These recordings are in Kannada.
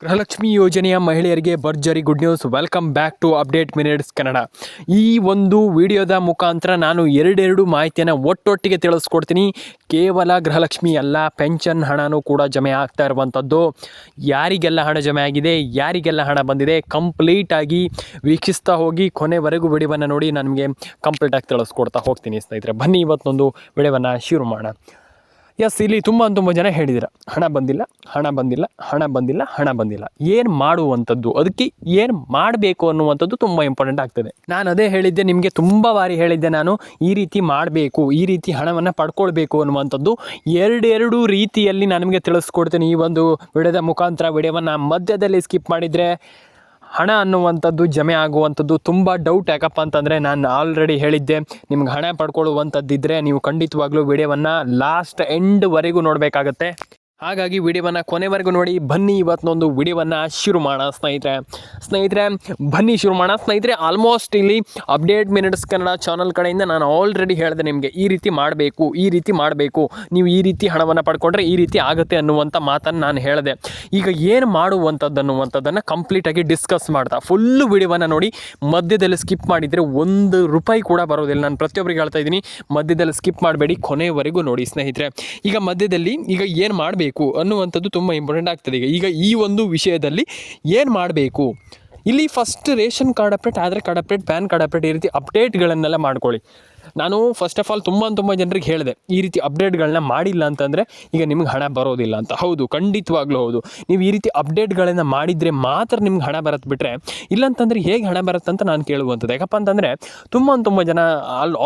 ಗೃಹಲಕ್ಷ್ಮಿ ಯೋಜನೆಯ ಮಹಿಳೆಯರಿಗೆ ಭರ್ಜರಿ good news. Welcome back to update minutes Kannada. ಈ ಒಂದು ವಿಡಿಯೋದ ಮುಖಾಂತರ ನಾನು ಎರಡೆರಡು ಮಾಹಿತಿಯನ್ನು ಒಟ್ಟೊಟ್ಟಿಗೆ ತಿಳಿಸ್ಕೊಡ್ತೀನಿ. ಕೇವಲ ಗೃಹಲಕ್ಷ್ಮಿ ಅಲ್ಲ, ಪೆನ್ಷನ್ ಹಣನೂ ಕೂಡ ಜಮೆ ಆಗ್ತಾ ಇರುವಂಥದ್ದು. ಯಾರಿಗೆಲ್ಲ ಹಣ ಜಮೆ ಆಗಿದೆ, ಯಾರಿಗೆಲ್ಲ ಹಣ ಬಂದಿದೆ, ಕಂಪ್ಲೀಟಾಗಿ ವೀಕ್ಷಿಸ್ತಾ ಹೋಗಿ ಕೊನೆವರೆಗೂ ವಿಡಿಯೋವನ್ನು ನೋಡಿ. ನಾನು ನಿಮಗೆ ಕಂಪ್ಲೀಟಾಗಿ ತಿಳಿಸ್ಕೊಡ್ತಾ ಹೋಗ್ತೀನಿ ಸ್ನೇಹಿತರೆ. ಬನ್ನಿ ಇವತ್ತೊಂದು ವಿಡಿಯೋವನ್ನು ಶುರು ಮಾಡೋಣ. ಇಲ್ಲಿ ತುಂಬ ಜನ ಹೇಳಿದಿರ ಹಣ ಬಂದಿಲ್ಲ, ಹಣ ಬಂದಿಲ್ಲ, ಹಣ ಬಂದಿಲ್ಲ, ಹಣ ಬಂದಿಲ್ಲ. ಏನು ಮಾಡುವಂಥದ್ದು, ಅದಕ್ಕೆ ಏನು ಮಾಡಬೇಕು ಅನ್ನುವಂಥದ್ದು ತುಂಬ ಇಂಪಾರ್ಟೆಂಟ್ ಆಗ್ತದೆ. ನಾನು ಅದೇ ಹೇಳಿದ್ದೆ ನಿಮಗೆ, ತುಂಬ ಬಾರಿ ಹೇಳಿದ್ದೆ ನಾನು, ಈ ರೀತಿ ಮಾಡಬೇಕು, ಈ ರೀತಿ ಹಣವನ್ನು ಪಡ್ಕೊಳ್ಬೇಕು ಅನ್ನುವಂಥದ್ದು ಎರಡೆರಡು ರೀತಿಯಲ್ಲಿ ನಾನು ನಿಮಗೆ ತಿಳಿಸ್ಕೊಡ್ತೀನಿ ಈ ಒಂದು ವಿಡಿಯೋದ ಮುಖಾಂತರ. ವಿಡಿಯೋವನ್ನು ಮಧ್ಯದಲ್ಲಿ ಸ್ಕಿಪ್ ಮಾಡಿದರೆ ಹಣ ಅನ್ನುವಂಥದ್ದು ಜಮೆ ಆಗುವಂಥದ್ದು ತುಂಬ ಡೌಟ್. ಯಾಕಪ್ಪ ಅಂತಂದರೆ ನಾನು ಆಲ್ರೆಡಿ ಹೇಳಿದ್ದೆ, ನಿಮ್ಗೆ ಹಣ ಪಡ್ಕೊಳ್ಳುವಂಥದ್ದಿದ್ದರೆ ನೀವು ಖಂಡಿತವಾಗ್ಲೂ ವಿಡಿಯೋವನ್ನು ಲಾಸ್ಟ್ ಎಂಡ್ವರೆಗೂ ನೋಡಬೇಕಾಗತ್ತೆ. ಹಾಗಾಗಿ ವಿಡಿಯೋವನ್ನು ಕೊನೆವರೆಗೂ ನೋಡಿ. ಬನ್ನಿ ಇವತ್ತೊಂದು ವಿಡಿಯೋವನ್ನು ಶುರು ಮಾಡೋಣ ಸ್ನೇಹಿತರೆ. ಬನ್ನಿ ಶುರು ಮಾಡೋಣ ಸ್ನೇಹಿತರೆ. ಆಲ್ಮೋಸ್ಟ್ ಇಲ್ಲಿ ಅಪ್ಡೇಟ್ ಮಿನಿಟ್ಸ್ ಕನ್ನಡ ಚಾನಲ್ ಕಡೆಯಿಂದ ನಾನು ಆಲ್ರೆಡಿ ಹೇಳಿದೆ ನಿಮಗೆ, ಈ ರೀತಿ ಮಾಡಬೇಕು, ಈ ರೀತಿ ಮಾಡಬೇಕು, ನೀವು ಈ ರೀತಿ ಹಣವನ್ನು ಪಡ್ಕೊಂಡ್ರೆ ಈ ರೀತಿ ಆಗುತ್ತೆ ಅನ್ನುವಂಥ ಮಾತನ್ನು ನಾನು ಹೇಳಿದೆ. ಈಗ ಏನು ಮಾಡುವಂಥದ್ದು ಅನ್ನುವಂಥದ್ದನ್ನು ಕಂಪ್ಲೀಟಾಗಿ ಡಿಸ್ಕಸ್ ಮಾಡ್ತಾ ಫುಲ್ಲು ವಿಡಿಯೋವನ್ನು ನೋಡಿ. ಮಧ್ಯದಲ್ಲಿ ಸ್ಕಿಪ್ ಮಾಡಿದರೆ ₹1 ಕೂಡ ಬರೋದಿಲ್ಲ. ನಾನು ಪ್ರತಿಯೊಬ್ಬರಿಗೆ ಹೇಳ್ತಾ ಇದ್ದೀನಿ, ಮಧ್ಯದಲ್ಲಿ ಸ್ಕಿಪ್ ಮಾಡಬೇಡಿ, ಕೊನೆವರೆಗೂ ನೋಡಿ ಸ್ನೇಹಿತರೆ. ಈಗ ಮಧ್ಯದಲ್ಲಿ ಏನು ಮಾಡಬೇಕು ಅನ್ನುವಂಥದ್ದು ತುಂಬ ಇಂಪಾರ್ಟೆಂಟ್ ಆಗ್ತದೆ. ಈಗ ಈ ಒಂದು ವಿಷಯದಲ್ಲಿ ಏನು ಮಾಡಬೇಕು, ಇಲ್ಲಿ first ration card update, Aadhaar card update, PAN card update, ಈ ರೀತಿ ಅಪ್ಡೇಟ್ಗಳನ್ನೆಲ್ಲ ಮಾಡ್ಕೊಳ್ಳಿ. ನಾನು ಫಸ್ಟ್ ಆಫ್ ಆಲ್ ತುಂಬ ಜನರಿಗೆ ಹೇಳಿದೆ, ಈ ರೀತಿ ಅಪ್ಡೇಟ್ಗಳನ್ನ ಮಾಡಿಲ್ಲ ಅಂತಂದರೆ ಈಗ ನಿಮ್ಗೆ ಹಣ ಬರೋದಿಲ್ಲ ಅಂತ. ಹೌದು, ಖಂಡಿತವಾಗ್ಲೂ ಹೌದು. ನೀವು ಈ ರೀತಿ ಅಪ್ಡೇಟ್ಗಳನ್ನು ಮಾಡಿದರೆ ಮಾತ್ರ ನಿಮ್ಗೆ ಹಣ ಬರುತ್ತೆ, ಬಿಟ್ಟರೆ ಇಲ್ಲಂತಂದರೆ ಹೇಗೆ ಹಣ ಬರುತ್ತೆ ಅಂತ ನಾನು ಕೇಳುವಂಥದ್ದು. ಯಾಕಪ್ಪ ಅಂತಂದರೆ ತುಂಬ ಜನ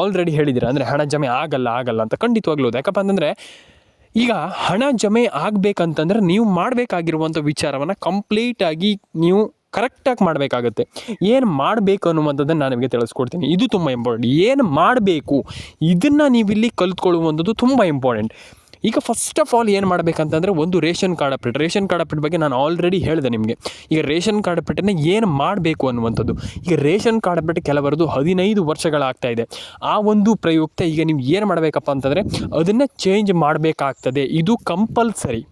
ಆಲ್ರೆಡಿ ಹೇಳಿದ್ದೀರ, ಅಂದರೆ ಹಣ ಜಮೆ ಆಗಲ್ಲ ಅಂತ. ಖಂಡಿತವಾಗ್ಲೂ ಯಾಕಪ್ಪ ಅಂತಂದರೆ ಈಗ ಹಣ ಜಮೆ ಆಗಬೇಕಂತಂದ್ರೆ ನೀವು ಮಾಡಬೇಕಾಗಿರುವಂಥ ವಿಚಾರವನ್ನು ಕಂಪ್ಲೀಟಾಗಿ ನೀವು ಕರೆಕ್ಟಾಗಿ ಮಾಡಬೇಕಾಗತ್ತೆ. ಏನು ಮಾಡಬೇಕು ಅನ್ನುವಂಥದ್ದನ್ನು ನಾನು ನಿಮಗೆ ತಿಳಿಸ್ಕೊಡ್ತೀನಿ. ಇದು ತುಂಬ ಇಂಪಾರ್ಟೆಂಟ್. ಏನು ಮಾಡಬೇಕು ಇದನ್ನು ನೀವಿಲ್ಲಿ ಕಲ್ತ್ಕೊಳ್ಳುವಂಥದ್ದು ತುಂಬ ಇಂಪಾರ್ಟೆಂಟ್. ಈಗ ಫಸ್ಟ್ ಆಫ್ ಆಲ್ ಏನು ಮಾಡಬೇಕಂತಂದರೆ ಒಂದು ರೇಷನ್ ಕಾರ್ಡ್ ಅಪ್ಡೇಟ್ ಬಗ್ಗೆ ನಾನು ಆಲ್ರೆಡಿ ಹೇಳಿದೆ ನಿಮಗೆ. ಈಗ ರೇಷನ್ ಕಾರ್ಡ್ ಅಪ್ಡೇಟನ್ನು ಏನು ಮಾಡಬೇಕು ಅನ್ನುವಂಥದ್ದು. ಈಗ ರೇಷನ್ ಕಾರ್ಡ್ ಅಪ್ಡೇಟ್ ಕೆಲವರದು 15 ವರ್ಷಗಳಾಗ್ತಾ ಇದೆ. ಆ ಒಂದು ಪ್ರಯುಕ್ತ ಈಗ ನೀವು ಏನು ಮಾಡಬೇಕಪ್ಪ ಅಂತಂದರೆ ಅದನ್ನು ಚೇಂಜ್ ಮಾಡಬೇಕಾಗ್ತದೆ. ಇದು ಕಂಪಲ್ಸರಿ.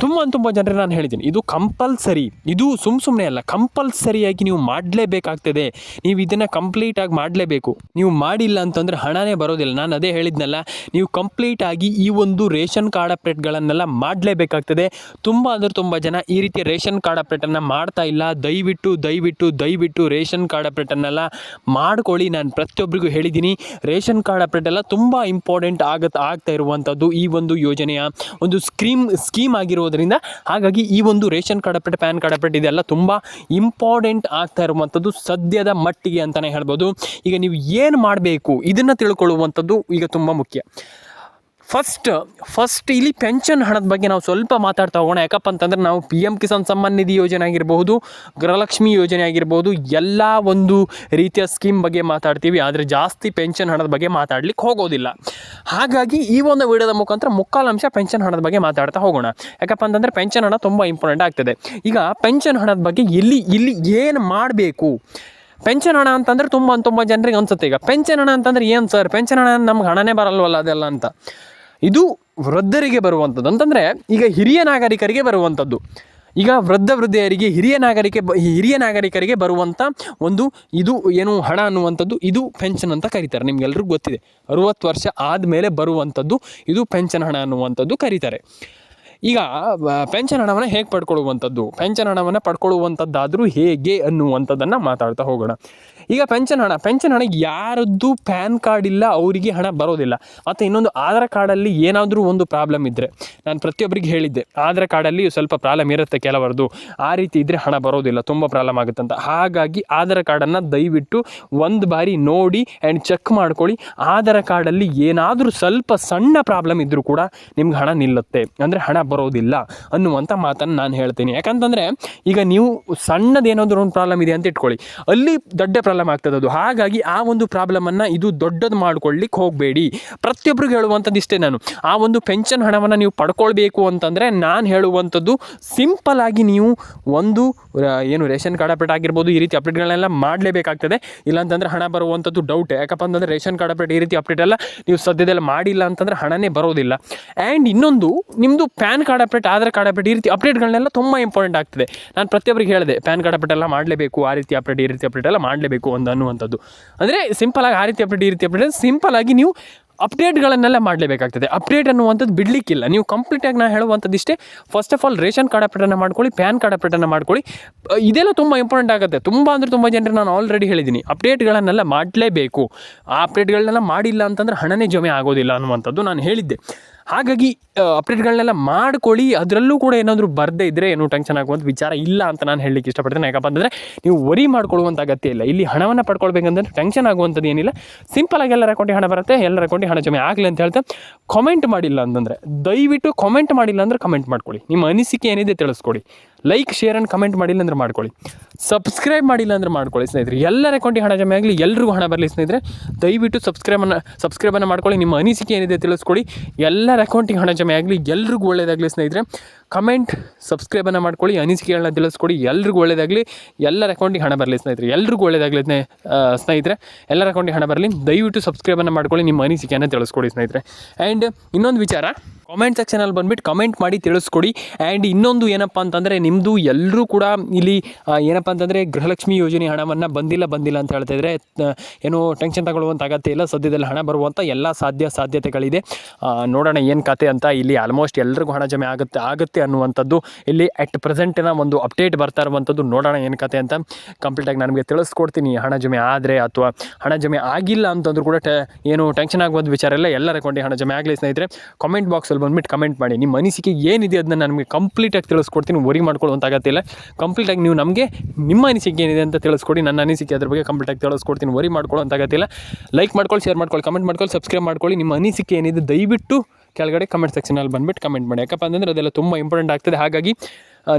ತುಂಬ ಜನರಿಗೆ ನಾನು ಹೇಳಿದ್ದೀನಿ, ಇದು ಕಂಪಲ್ಸರಿ. ಇದು ಸುಮ್ಮನೆ ಅಲ್ಲ, ಕಂಪಲ್ಸರಿಯಾಗಿ ನೀವು ಮಾಡಲೇಬೇಕಾಗ್ತದೆ. ನೀವು ಇದನ್ನು ಕಂಪ್ಲೀಟಾಗಿ ಮಾಡಲೇಬೇಕು. ನೀವು ಮಾಡಿಲ್ಲ ಅಂತಂದರೆ ಹಣನೇ ಬರೋದಿಲ್ಲ. ನಾನು ಅದೇ ಹೇಳಿದ್ನಲ್ಲ, ನೀವು ಕಂಪ್ಲೀಟಾಗಿ ಈ ಒಂದು ರೇಷನ್ ಕಾರ್ಡ್ ಅಪ್ಡೇಟ್ಗಳನ್ನೆಲ್ಲ ಮಾಡಲೇಬೇಕಾಗ್ತದೆ. ತುಂಬ ಜನ ಈ ರೀತಿ ರೇಷನ್ ಕಾರ್ಡ್ ಅಪ್ಡೇಟನ್ನು ಮಾಡ್ತಾ ಇಲ್ಲ. ದಯವಿಟ್ಟು ರೇಷನ್ ಕಾರ್ಡ್ ಅಪ್ಡೇಟನ್ನೆಲ್ಲ ಮಾಡ್ಕೊಳ್ಳಿ. ನಾನು ಪ್ರತಿಯೊಬ್ಬರಿಗೂ ಹೇಳಿದ್ದೀನಿ, ರೇಷನ್ ಕಾರ್ಡ್ ಅಪ್ಡೇಟ್ ಎಲ್ಲ ತುಂಬ ಇಂಪಾರ್ಟೆಂಟ್ ಆಗ್ತಾ ಇರುವಂಥದ್ದು ಈ ಒಂದು ಯೋಜನೆಯ ಒಂದು ಸ್ಕೀಮ್ ಆಗಿರೋದ್ರಿಂದ. ಹಾಗಾಗಿ ಈ ಒಂದು ration card update, PAN card update ಇದೆಲ್ಲ ತುಂಬ ಇಂಪಾರ್ಟೆಂಟ್ ಆಗ್ತಾ ಇರುವಂಥದ್ದು ಸದ್ಯದ ಮಟ್ಟಿಗೆ ಅಂತಲೇ ಹೇಳ್ಬೋದು. ಈಗ ನೀವು ಏನು ಮಾಡಬೇಕು ಇದನ್ನು ತಿಳ್ಕೊಳ್ಳುವಂಥದ್ದು ಈಗ ತುಂಬ ಮುಖ್ಯ. ಫಸ್ಟ್ ಇಲ್ಲಿ ಪೆನ್ಷನ್ ಹಣದ ಬಗ್ಗೆ ನಾವು ಸ್ವಲ್ಪ ಮಾತಾಡ್ತಾ ಹೋಗೋಣ. ಯಾಕಪ್ಪ ಅಂತಂದರೆ ನಾವು PM ಕಿಸಾನ್ ಸಮ್ಮಾನ್ ನಿಧಿ ಯೋಜನೆ ಆಗಿರ್ಬೋದು, ಗೃಹಲಕ್ಷ್ಮಿ ಯೋಜನೆ ಆಗಿರ್ಬೋದು, ಎಲ್ಲ ಒಂದು ರೀತಿಯ ಸ್ಕೀಮ್ ಬಗ್ಗೆ ಮಾತಾಡ್ತೀವಿ. ಆದರೆ ಜಾಸ್ತಿ ಪೆನ್ಷನ್ ಹಣದ ಬಗ್ಗೆ ಮಾತಾಡ್ಲಿಕ್ಕೆ ಹೋಗೋದಿಲ್ಲ. ಹಾಗಾಗಿ ಈ ಒಂದು ವಿಡಿಯೋದ ಮುಖಾಂತರ ಮುಕ್ಕಾಲಂಶ ಪೆನ್ಷನ್ ಹಣದ ಬಗ್ಗೆ ಮಾತಾಡ್ತಾ ಹೋಗೋಣ. ಯಾಕಪ್ಪ ಅಂತಂದರೆ ಪೆನ್ಷನ್ ಹಣ ತುಂಬ ಇಂಪಾರ್ಟೆಂಟ್ ಆಗ್ತದೆ. ಈಗ ಪೆನ್ಷನ್ ಹಣದ ಬಗ್ಗೆ ಇಲ್ಲಿ ಏನು ಮಾಡಬೇಕು. ಪೆನ್ಷನ್ ಹಣ ಅಂತಂದರೆ ತುಂಬ ಜನರಿಗೆ ಅನ್ಸುತ್ತೆ, ಈಗ ಪೆನ್ಷನ್ ಹಣ ಅಂತಂದರೆ ಏನು ಸರ್, ಪೆನ್ಷನ್ ಹಣ ನಮ್ಗೆ ಹಣನೇ ಬರಲ್ವಲ್ಲ ಅದೆಲ್ಲ ಅಂತ. ಇದು ವೃದ್ಧರಿಗೆ ಬರುವಂಥದ್ದು. ಅಂತಂದರೆ ಈಗ ಹಿರಿಯ ನಾಗರಿಕರಿಗೆ ಬರುವಂಥದ್ದು. ಈಗ ವೃದ್ಧೆಯರಿಗೆ ಹಿರಿಯ ನಾಗರಿಕರಿಗೆ ಬರುವಂಥ ಒಂದು ಇದು ಏನು ಹಣ ಅನ್ನುವಂಥದ್ದು, ಇದು ಪೆನ್ಷನ್ ಅಂತ ಕರೀತಾರೆ. ನಿಮ್ಗೆಲ್ರಿಗೂ ಗೊತ್ತಿದೆ, 60 ವರ್ಷ ಆದಮೇಲೆ ಬರುವಂಥದ್ದು ಇದು ಪೆನ್ಷನ್ ಹಣ ಅನ್ನುವಂಥದ್ದು ಕರೀತಾರೆ. ಈಗ ಪೆನ್ಷನ್ ಹಣವನ್ನು ಹೇಗೆ ಪಡ್ಕೊಳ್ಳುವಂಥದ್ದಾದರೂ ಹೇಗೆ ಅನ್ನುವಂಥದ್ದನ್ನು ಮಾತಾಡ್ತಾ ಹೋಗೋಣ. ಈಗ ಪೆನ್ಷನ್ ಹಣ ಯಾರದ್ದು ಪ್ಯಾನ್ ಕಾರ್ಡ್ ಇಲ್ಲ ಅವರಿಗೆ ಹಣ ಬರೋದಿಲ್ಲ. ಮತ್ತು ಇನ್ನೊಂದು, ಆಧಾರ್ ಕಾರ್ಡಲ್ಲಿ ಏನಾದರೂ ಒಂದು ಪ್ರಾಬ್ಲಮ್ ಇದ್ದರೆ, ನಾನು ಪ್ರತಿಯೊಬ್ಬರಿಗೆ ಹೇಳಿದ್ದೆ, ಆಧಾರ್ ಕಾರ್ಡಲ್ಲಿ ಸ್ವಲ್ಪ ಪ್ರಾಬ್ಲಮ್ ಇರುತ್ತೆ ಕೆಲವರದು, ಆ ರೀತಿ ಇದ್ದರೆ ಹಣ ಬರೋದಿಲ್ಲ, ತುಂಬ ಪ್ರಾಬ್ಲಮ್ ಆಗುತ್ತಂತ. ಹಾಗಾಗಿ ಆಧಾರ್ ಕಾರ್ಡನ್ನು ದಯವಿಟ್ಟು ಒಂದು ಬಾರಿ ನೋಡಿ ಆ್ಯಂಡ್ ಚೆಕ್ ಮಾಡ್ಕೊಳ್ಳಿ. ಆಧಾರ್ ಕಾರ್ಡಲ್ಲಿ ಏನಾದರೂ ಸ್ವಲ್ಪ ಸಣ್ಣ ಪ್ರಾಬ್ಲಮ್ ಇದ್ದರೂ ಕೂಡ ನಿಮ್ಗೆ ಹಣ ನಿಲ್ಲುತ್ತೆ, ಅಂದರೆ ಹಣ ಬರೋದಿಲ್ಲ ಅನ್ನುವಂಥ ಮಾತನ್ನು ನಾನು ಹೇಳ್ತೀನಿ. ಯಾಕಂತಂದರೆ ಈಗ ನೀವು ಸಣ್ಣದೇನಾದರೂ ಒಂದು ಪ್ರಾಬ್ಲಮ್ ಇದೆ ಅಂತ ಇಟ್ಕೊಳ್ಳಿ, ಅಲ್ಲಿ ದೊಡ್ಡ ಪ್ರಾಬ್ಲಮ್ ಆಗ್ತದೆ ಅದು. ಹಾಗಾಗಿ ಆ ಒಂದು ಪ್ರಾಬ್ಲಮನ್ನು ಇದು ದೊಡ್ಡದು ಮಾಡ್ಕೊಳ್ಳಿಕ್ಕೆ ಹೋಗಬೇಡಿ. ಪ್ರತಿಯೊಬ್ಬರಿಗೆ ಹೇಳುವಂಥದ್ದು ಇಷ್ಟೇ ನಾನು. ಆ ಒಂದು ಪೆನ್ಷನ್ ಹಣವನ್ನು ನೀವು ಪಡ್ಕೊಳ್ಬೇಕು ಅಂತಂದರೆ ನಾನು ಹೇಳುವಂಥದ್ದು ಸಿಂಪಲ್ ಆಗಿ ನೀವು ಒಂದು ಏನು ರೇಷನ್ ಕಾರ್ಡ್ ಅಪ್ಡೇಟ್ ಆಗಿರ್ಬೋದು, ಈ ರೀತಿ ಅಪ್ಡೇಟ್ಗಳನ್ನೆಲ್ಲ ಮಾಡಲೇಬೇಕಾಗ್ತದೆ. ಇಲ್ಲಾಂತಂದರೆ ಹಣ ಬರುವಂಥದ್ದು ಡೌಟೇ. ಯಾಕಪ್ಪ ಅಂತಂದರೆ ರೇಷನ್ ಕಾರ್ಡ್ ಅಪ್ಡೇಟ್, ಈ ರೀತಿ ಅಪ್ಡೇಟ್ ಎಲ್ಲ ನೀವು ಸದ್ಯದಲ್ಲಿ ಮಾಡಿಲ್ಲ ಅಂತಂದರೆ ಹಣನೇ ಬರೋದಿಲ್ಲ. ಆ್ಯಂಡ್ ಇನ್ನೊಂದು, ನಿಮ್ಮದು PAN PAN card update, Aadhaar card update, ಈ ರೀತಿ ಅಪ್ಡೇಟ್ಗಳನ್ನೆಲ್ಲ ತುಂಬ ಇಂಪಾರ್ಟೆಂಟ್ ಆಗ್ತದೆ. ನಾನು ಪ್ರತಿಯೊಬ್ಬರಿಗೆ ಹೇಳಿದೆ ಪ್ಯಾನ್ ಕಾರ್ಡ್ ಅಪ್ಡೇಟ್ ಎಲ್ಲ ಮಾಡಲೇಬೇಕು, ಆ ರೀತಿ ಅಪ್ಡೇಟ್ ಈ ರೀತಿ ಅಪ್ಡೇಟ್ ಎಲ್ಲ ಮಾಡಲೇಬೇಕು ಅನ್ನುವಂಥದ್ದು. ಅಂದರೆ ಸಿಂಪಲಾಗಿ ಆ ರೀತಿ ಅಪ್ಡೇಟ್ ಈ ರೀತಿ ಅಪ್ಡೇಟ್ ಸಿಂಪಲಾಗಿ ನೀವು ಅಪ್ಡೇಟ್ಗಳನ್ನೆಲ್ಲ ಮಾಡಲೇಬೇಕಾಗ್ತದೆ. ಅಪ್ಡೇಟ್ ಅನ್ನುವಂಥದ್ದು ಬಿಡಲಿಕ್ಕಿಲ್ಲ. ನೀವು ಕಂಪ್ಲೀಟಾಗಿ ನಾನು ಹೇಳುವಂಥದ್ದು ಇಷ್ಟೇ, first of all ration card ಅಪ್ಡೇಟನ್ನು ಮಾಡ್ಕೊಳ್ಳಿ, ಪ್ಯಾನ್ ಕಾರ್ಡ್ ಅಪ್ಡೇಟನ್ನು ಮಾಡ್ಕೊಳ್ಳಿ. ಇದೆಲ್ಲ ತುಂಬ ಇಂಪಾರ್ಟೆಂಟ್ ಆಗುತ್ತೆ. ತುಂಬ ಜನರಿಗೆ ನಾನು ಆಲ್ರೆಡಿ ಹೇಳಿದ್ದೀನಿ, ಅಪ್ಡೇಟ್ಗಳನ್ನೆಲ್ಲ ಮಾಡಲೇಬೇಕು. ಆ ಅಪ್ಡೇಟ್ಗಳನ್ನೆಲ್ಲ ಮಾಡಿಲ್ಲ ಅಂತಂದರೆ ಹಣನೇ ಜಮೆ ಆಗೋದಿಲ್ಲ ಅನ್ನುವಂಥದ್ದು ನಾನು ಹೇಳಿದ್ದೆ. ಹಾಗಾಗಿ ಅಪ್ಡೇಟ್ಗಳನ್ನೆಲ್ಲ ಮಾಡ್ಕೊಳ್ಳಿ. ಅದರಲ್ಲೂ ಕೂಡ ಏನಾದರೂ ಬರದೇ ಇದ್ದರೆ ಏನೂ ಟೆನ್ಷನ್ ಆಗುವಂಥ ವಿಚಾರ ಇಲ್ಲ ಅಂತ ನಾನು ಹೇಳಲಿಕ್ಕೆ ಇಷ್ಟಪಡ್ತೇನೆ. ಯಾಕಪ್ಪ ಅಂತಂದರೆ ನೀವು ವರಿ ಮಾಡ್ಕೊಳ್ಳುವಂಥ ಅಗತ್ಯ ಇಲ್ಲ. ಇಲ್ಲಿ ಹಣವನ್ನು ಪಡ್ಕೊಳ್ಬೇಕಂತಂದ್ರೆ ಟೆನ್ಷನ್ ಆಗುವಂಥದ್ದು ಏನಿಲ್ಲ. ಸಿಂಪಲಾಗಿ ಎಲ್ಲರ ಅಕೌಂಟಿಗೆ ಹಣ ಬರುತ್ತೆ, ಎಲ್ಲರ ಅಕೌಂಟಿಗೆ ಹಣ ಜಮೆ ಆಗಲಿ ಅಂತ ಹೇಳ್ತಾ ಕಾಮೆಂಟ್ ಮಾಡಿಲ್ಲ ಅಂತಂದರೆ ದಯವಿಟ್ಟು ಕಾಮೆಂಟ್ ಮಾಡಿಲ್ಲ ಅಂದರೆ ಕಮೆಂಟ್ ಮಾಡ್ಕೊಳ್ಳಿ. ನಿಮ್ಮ ಅನಿಸಿಕೆ ಏನಿದೆ ತಿಳಿಸ್ಕೊಡಿ. ಲೈಕ್, ಶೇರ್ ಆ್ಯಂಡ್ ಕಮೆಂಟ್ ಮಾಡಿಲ್ಲ ಅಂದರೆ ಮಾಡ್ಕೊಳ್ಳಿ. ಸಬ್ಸ್ಕ್ರೈಬ್ ಮಾಡಿಲ್ಲ ಅಂದರೆ ಮಾಡ್ಕೊಳ್ಳಿ ಸ್ನೇಹಿತರೆ. ಎಲ್ಲರ ಅಕೌಂಟಿಗೆ ಹಣ ಜಮೆ ಆಗಲಿ, ಎಲ್ರಿಗೂ ಹಣ ಬರಲಿ ಸ್ನೇಹಿತರೆ. ದಯವಿಟ್ಟು ಸಬ್ಸ್ಕ್ರೈಬನ್ನು ಮಾಡ್ಕೊಳ್ಳಿ. ನಿಮ್ಮ ಅನಿಸಿಕೆ ಏನಿದೆ ತಿಳಿಸ್ಕೊಡಿ. ಎಲ್ಲರ ಅಕೌಂಟಿಗೆ ಹಣ ಜಮೆ ಆಗಲಿ, ಎಲ್ರಿಗೂ ಒಳ್ಳೆಯದಾಗಲಿ ಸ್ನೇಹಿತರೆ. ಕಮೆಂಟ್, ಸಬ್ಸ್ಕ್ರೈಬನ್ನು ಮಾಡ್ಕೊಳ್ಳಿ, ಅನಿಸಿಕೆಗಳನ್ನ ತಿಳಿಸ್ಕೊಡಿ. ಎಲ್ರಿಗೂ ಒಳ್ಳೆಯದಾಗಲಿ, ಎಲ್ಲರ ಅಕೌಂಟಿಗೆ ಹಣ ಬರಲಿ ಸ್ನೇಹಿತರೆ. ಎಲ್ರಿಗೂ ಒಳ್ಳೆಯದಾಗಲಿ ಸ್ನೇಹಿತರೆ. ಎಲ್ಲರ ಅಕೌಂಟಿಗೆ ಹಣ ಬರಲಿ. ದಯವಿಟ್ಟು ಸಬ್ಸ್ಕ್ರೈಬನ್ನು ಮಾಡ್ಕೊಳ್ಳಿ, ನಿಮ್ಮ ಅನಿಸಿಕೆಯನ್ನು ತಿಳಿಸ್ಕೊಡಿ ಸ್ನೇಹಿತರೆ. ಆ್ಯಂಡ್ ಇನ್ನೊಂದು ವಿಚಾರ, ಕಾಮೆಂಟ್ ಸೆಕ್ಷನಲ್ಲಿ ಬಂದುಬಿಟ್ಟು ಕಮೆಂಟ್ ಮಾಡಿ ತಿಳಿಸ್ಕೊಡಿ. ಆ್ಯಂಡ್ ಇನ್ನೊಂದು ಏನಪ್ಪ ಅಂತಂದರೆ, ನಿಮ್ಮದು ಎಲ್ಲರೂ ಕೂಡ ಇಲ್ಲಿ ಏನಪ್ಪ ಅಂತಂದರೆ ಗೃಹಲಕ್ಷ್ಮಿ ಯೋಜನೆ ಹಣವನ್ನು ಬಂದಿಲ್ಲ ಅಂತ ಹೇಳ್ತಾ ಇದ್ದರೆ ಏನೋ ಟೆನ್ಷನ್ ತಗೊಳ್ಳುವಂಥ ಅಗತ್ಯ ಇಲ್ಲ. ಸದ್ಯದಲ್ಲಿ ಹಣ ಬರುವಂಥ ಎಲ್ಲ ಸಾಧ್ಯತೆಗಳಿದೆ. ನೋಡೋಣ ಏನು ಕತೆ ಅಂತ. ಇಲ್ಲಿ ಆಲ್ಮೋಸ್ಟ್ ಎಲ್ರಿಗೂ ಹಣ ಜಮೆ ಆಗುತ್ತೆ ಅನ್ನುವಂಥದ್ದು ಇಲ್ಲಿ ಅಟ್ ಪ್ರೆಸೆಂಟಿನ ಒಂದು ಅಪ್ಡೇಟ್ ಬರ್ತಾ ಇರುವಂಥದ್ದು. ನೋಡೋಣ ಏನು ಕತೆ ಅಂತ ಕಂಪ್ಲೀಟಾಗಿ ನನಗೆ ತಿಳಿಸ್ಕೊಡ್ತೀನಿ. ಹಣ ಜಮೆ ಆದರೆ ಅಥವಾ ಹಣ ಜಮೆ ಆಗಿಲ್ಲ ಅಂತಂದ್ರೂ ಕೂಡ ಏನು ಟೆನ್ಷನ್ ಆಗುವಂಥ ವಿಚಾರ ಇಲ್ಲ. ಎಲ್ಲರ ಅಕೌಂಟಿಗೆ ಹಣ ಜಮೆ ಆಗಲಿ ಸ್ನೇಹಿತರೆ. ಕಾಮೆಂಟ್ ಬಾಕ್ಸಲ್ಲಿ ಬಂದುಬಿಟ್ಟು ಕಮೆಂಟ್ ಮಾಡಿ. ನಿಮ್ಮ ಅನಿಸಿಕೆ ಏನಿದೆ ಅದನ್ನ ನಮಗೆ ಕಂಪ್ಲೀಟಾಗಿ ತಿಳಿಸ್ಕೊಡ್ತೀನಿ. ವರಿ ಮಾಡ್ಕೊಳ್ಳುವಂಥ ಅಗತ್ಯ ಇಲ್ಲ. ಕಂಪ್ಲೀಟಾಗಿ ನೀವು ನಮಗೆ ನಿಮ್ಮ ಅನಿಸಿಕೆ ಏನಿದೆ ಅಂತ ತಿಳಿಸ್ಕೊಡಿ. ನನ್ನ ಅನಿಸಿಕೆ ಅದ್ರ ಬಗ್ಗೆ ಕಂಪ್ಲೀಟಾಗಿ ತಿಳಿಸ್ಕೊಡ್ತೀನಿ. ವರಿ ಮಾಡ್ಕೊಳ್ಳುವಂಥ ಅಗತ್ಯ ಇಲ್ಲ. ಲೈಕ್ ಮಾಡ್ಕೊಳ್ಳಿ, ಶೇರ್ ಮಾಡ್ಕೊಳ್ಳಿ, ಕಮೆಂಟ್ ಮಾಡ್ಕೊಳ್ಳಿ, ಸಬ್ಸ್ಕ್ರೈಬ್ ಮಾಡ್ಕೊಳ್ಳಿ. ನಿಮ್ಮ ಅನಿಸಿಕೆ ಏನಿದೆ ದಯವಿಟ್ಟು ಕೆಳಗಡೆ ಕಮೆಂಟ್ ಸೆಕ್ಷನಲ್ಲಿ ಬಂದುಬಿಟ್ಟು ಕಮೆಂಟ್ ಮಾಡಿ. ಯಾಕಪ್ಪ ಅಂತಂದರೆ ಅದೆಲ್ಲ ತುಂಬ ಇಂಪಾರ್ಟೆಂಟ್ ಆಗ್ತದೆ. ಹಾಗಾಗಿ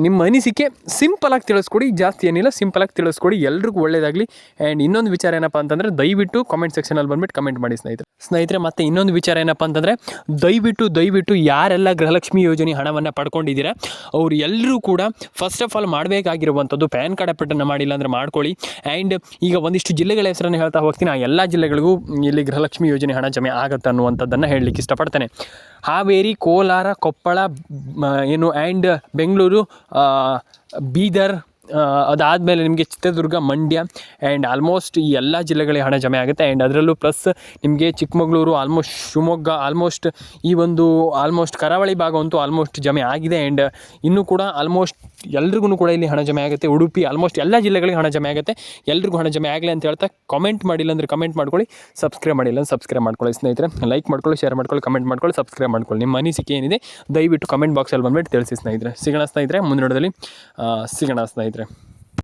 ನಿಮ್ಮ ಅನಿಸಿಕೆ ಸಿಂಪಲಾಗಿ ತಿಳಿಸ್ಕೊಡಿ, ಜಾಸ್ತಿ ಏನಿಲ್ಲ, ಸಿಂಪಲಾಗಿ ತಿಳಿಸ್ಕೊಡಿ. ಎಲ್ರಿಗೂ ಒಳ್ಳೆಯದಾಗಲಿ. ಆ್ಯಂಡ್ ಇನ್ನೊಂದು ವಿಚಾರ ಏನಪ್ಪ ಅಂತಂದರೆ ದಯವಿಟ್ಟು ಕಾಮೆಂಟ್ ಸೆಕ್ಷನಲ್ಲಿ ಬಂದುಬಿಟ್ಟು ಕಮೆಂಟ್ ಮಾಡಿ ಸ್ನೇಹಿತರೆ. ಮತ್ತು ಇನ್ನೊಂದು ವಿಚಾರ ಏನಪ್ಪ ಅಂತಂದರೆ ದಯವಿಟ್ಟು ಯಾರೆಲ್ಲ ಗೃಹಲಕ್ಷ್ಮಿ ಯೋಜನೆ ಹಣವನ್ನು ಪಡ್ಕೊಂಡಿದ್ದೀರಾ ಅವರು ಎಲ್ಲರೂ ಕೂಡ ಫಸ್ಟ್ ಆಫ್ ಆಲ್ ಮಾಡಬೇಕಾಗಿರುವಂಥದ್ದು ಪ್ಯಾನ್ ಕಾರ್ಡ್ ಅಪ್ಡೇಟನ್ನು ಮಾಡಿಲ್ಲ ಅಂದರೆ ಮಾಡ್ಕೊಳ್ಳಿ. ಆ್ಯಂಡ್ ಈಗ ಒಂದಿಷ್ಟು ಜಿಲ್ಲೆಗಳ ಹೆಸರನ್ನು ಹೇಳ್ತಾ ಹೋಗ್ತೀನಿ. ಆ ಎಲ್ಲ ಜಿಲ್ಲೆಗಳಿಗೂ ಇಲ್ಲಿ ಗೃಹಲಕ್ಷ್ಮಿ ಯೋಜನೆ ಹಣ ಜಮೆ ಆಗುತ್ತೆ ಅನ್ನುವಂಥದ್ದನ್ನು ಹೇಳಲಿಕ್ಕೆ ಇಷ್ಟಪಡ್ತೇನೆ. ಹಾವೇರಿ, ಕೋಲಾರ, ಕೊಪ್ಪಳ ಏನು ಆ್ಯಂಡ್ ಬೆಂಗಳೂರು, ಬೀದರ್, ಅದಾದಮೇಲೆ ನಿಮಗೆ ಚಿತ್ರದುರ್ಗ, ಮಂಡ್ಯ ಆ್ಯಂಡ್ ಆಲ್ಮೋಸ್ಟ್ ಈ ಎಲ್ಲ ಜಿಲ್ಲೆಗಳಿಗೆ ಹಣ ಜಮೆ ಆಗುತ್ತೆ. ಆ್ಯಂಡ್ ಅದರಲ್ಲೂ ಪ್ಲಸ್ ನಿಮಗೆ ಚಿಕ್ಕಮಗಳೂರು, ಆಲ್ಮೋಸ್ಟ್ ಶಿವಮೊಗ್ಗ, ಆಲ್ಮೋಸ್ಟ್ ಕರಾವಳಿ ಭಾಗ ಅಂತೂ ಆಲ್ಮೋಸ್ಟ್ ಜಮೆ ಆಗಿದೆ. ಆ್ಯಂಡ್ ಇನ್ನೂ ಕೂಡ ಆಲ್ಮೋಸ್ಟ್ ಎಲ್ರಿಗೂ ಕೂಡ ಇಲ್ಲಿ ಹಣ ಜಮೆ ಆಗುತ್ತೆ. ಉಡುಪಿ, ಆಲ್ಮೋಸ್ಟ್ ಎಲ್ಲ ಜಿಲ್ಲೆಗಳಿಗೆ ಹಣ ಜಮೆ ಆಗುತ್ತೆ. ಎಲ್ರಿಗೂ ಹಣ ಜಮೆ ಆಗಲಿ ಅಂತ ಹೇಳ್ತಾ ಕಾಮೆಂಟ್ ಮಾಡಿಲ್ಲ ಅಂದರೆ ಕಮೆಂಟ್ ಮಾಡ್ಕೊಳ್ಳಿ, ಸಬ್ಸ್ಕ್ರೈಬ್ ಮಾಡಿಲ್ಲ ಅಂದರೆ ಸಬ್ಸ್ಕ್ರೈಬ್ ಮಾಡ್ಕೊಳ್ಳಿ ಸ್ನೇಹಿತರೆ. ಲೈಕ್ ಮಾಡ್ಕೊಳ್ಳಿ, ಶೇರ್ ಮಾಡ್ಕೊಳ್ಳಿ, ಕಮೆಂಟ್ ಮಾಡ್ಕೊಳ್ಳಿ, ಸಬ್ಸ್ಕ್ರೈಬ್ ಮಾಡ್ಕೊಳ್ಳಿ. ನಿಮ್ಮ ಅನಿಸಿಕೆ ಏನಿದೆ ದಯವಿಟ್ಟು ಕಮೆಂಟ್ ಬಾಕ್ಸಲ್ಲಿ ಬಂದುಬಿಟ್ಟು ತಿಳಿಸಿ ಸ್ನೇಹಿತರೆ. ಸಿಗೋಣ ಸ್ನೇಹಿತರೆ, ಮುಂದಿನ ವಿಡಿಯೋದಲ್ಲಿ ಸಿಗೋಣ ಸ್ನೇಹಿತರೆ.